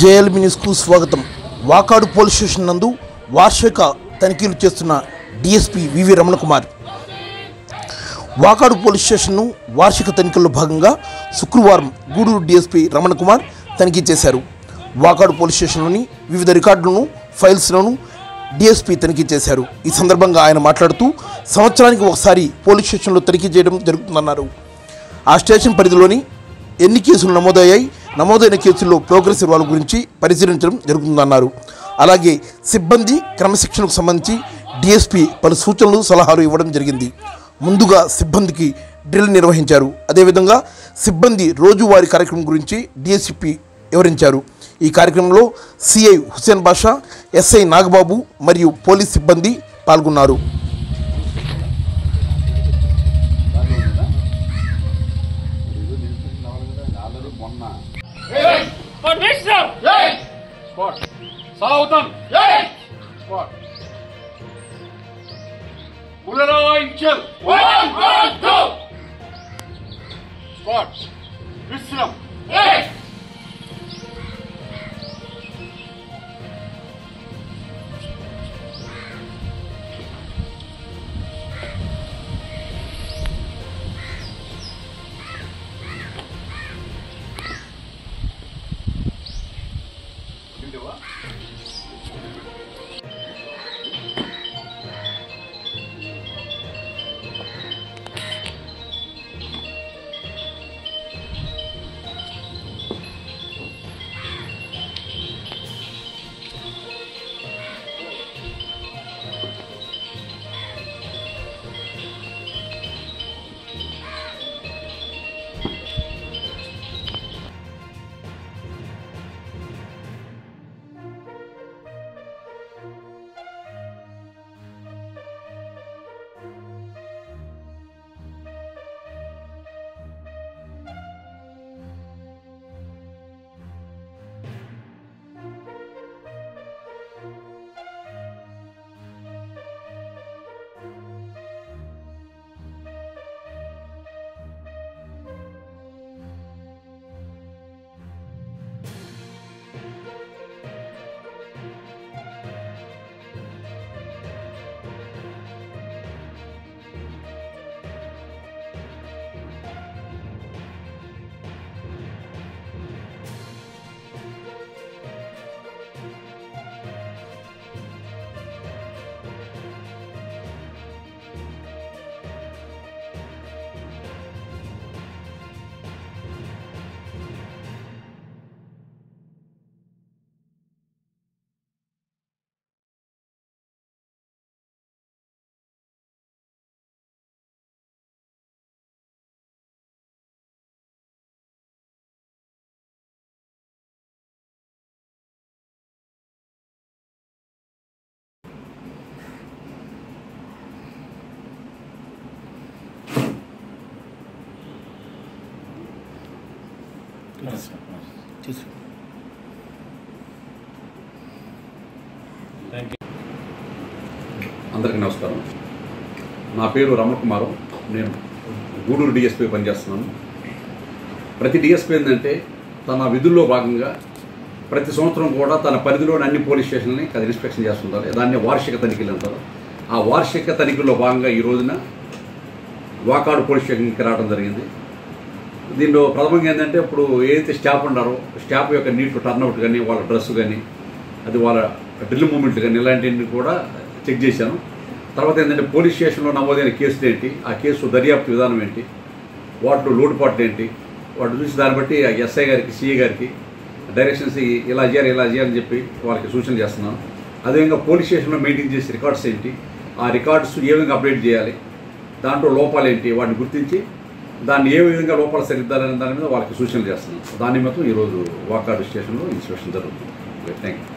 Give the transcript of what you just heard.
JLB న్యూస్కు స్వాగతం. Vakadu police station నందు వార్షిక తనిఖీలు చేస్తున్న డిఎస్పీ వివి రమణ కుమార్. వాకాడు పోలీస్ స్టేషన్ను వార్షిక తనిఖీల్లో భాగంగా శుక్రవారం గూడూరు డిఎస్పీ రమణ కుమార్ తనిఖీ చేశారు. వాకాడు పోలీస్ స్టేషన్లోని వివిధ రికార్డులను, ఫైల్స్లను డిఎస్పీ తనిఖీ చేశారు. ఈ సందర్భంగా ఆయన మాట్లాడుతూ సంవత్సరానికి ఒకసారి పోలీస్ స్టేషన్లో తనిఖీ చేయడం జరుగుతుందన్నారు. ఆ స్టేషన్ పరిధిలోని ఎన్ని కేసులు నమోదైన కేసుల్లో ప్రోగ్రెస్ వాళ్ళ గురించి పరిశీలించడం జరుగుతుందన్నారు. అలాగే సిబ్బంది క్రమశిక్షణకు సంబంధించి డిఎస్పీ పలు సూచనలు, సలహాలు ఇవ్వడం జరిగింది. ముందుగా సిబ్బందికి డ్రిల్ నిర్వహించారు. అదేవిధంగా సిబ్బంది రోజువారీ కార్యక్రమం గురించి డిఎస్పీ వివరించారు. ఈ కార్యక్రమంలో సిఐ హుసేన్ బాషా, ఎస్ఐ నాగబాబు మరియు పోలీస్ సిబ్బంది పాల్గొన్నారు. అందరికీ నమస్కారం. నా పేరు రమణ కుమార్. నేను గూడూరు డిఎస్పీ పనిచేస్తున్నాను. ప్రతి డిఎస్పీ ఏంటంటే తన విధుల్లో భాగంగా ప్రతి సంవత్సరం కూడా తన పరిధిలోని అన్ని పోలీస్ స్టేషన్లని అది ఇన్స్పెక్షన్ చేస్తుంటారు. దాన్ని వార్షిక తనిఖీలు అంటారు. ఆ వార్షిక తనిఖీల్లో భాగంగా ఈ రోజున వాకాడు పోలీస్ స్టేషన్కి రావడం జరిగింది. దీనిలో ప్రథమంగా ఏంటంటే ఇప్పుడు ఏదైతే స్టాఫ్ ఉన్నారో స్టాఫ్ యొక్క నీట్ టర్న్అవుట్ కానీ, వాళ్ళ డ్రెస్ కానీ, అది వాళ్ళ డ్రిల్ మూమెంట్లు కానీ ఇలాంటివన్నీ కూడా చెక్ చేశాను. తర్వాత ఏంటంటే పోలీస్ స్టేషన్లో నమోదైన కేసులు ఏంటి, ఆ కేసు దర్యాప్తు విధానం ఏంటి, వాటిలో లోటుపాట్లు ఏంటి, వాటి చూసి దాన్ని బట్టి ఎస్ఐ గారికి, సిఐ గారికి డైరెక్షన్స్ ఇలా చేయాలని చెప్పి వాళ్ళకి సూచనలు చేస్తున్నాను. అదేవిధంగా పోలీస్ స్టేషన్లో మెయింటైన్ చేసే రికార్డ్స్ ఏంటి, ఆ రికార్డ్స్ ఏ విధంగా అప్డేట్ చేయాలి, దాంట్లో లోపాలు ఏంటి, వాటిని గుర్తించి దాన్ని ఏ విధంగా లోపాలు సరిద్దారనే దాని మీద వాళ్ళకి సూచనలు చేస్తున్నాను. దాని నిమిత్తం ఈరోజు వాకాడు స్టేషన్లో ఇన్స్పెక్షన్ జరుగుతుంది. Thank you.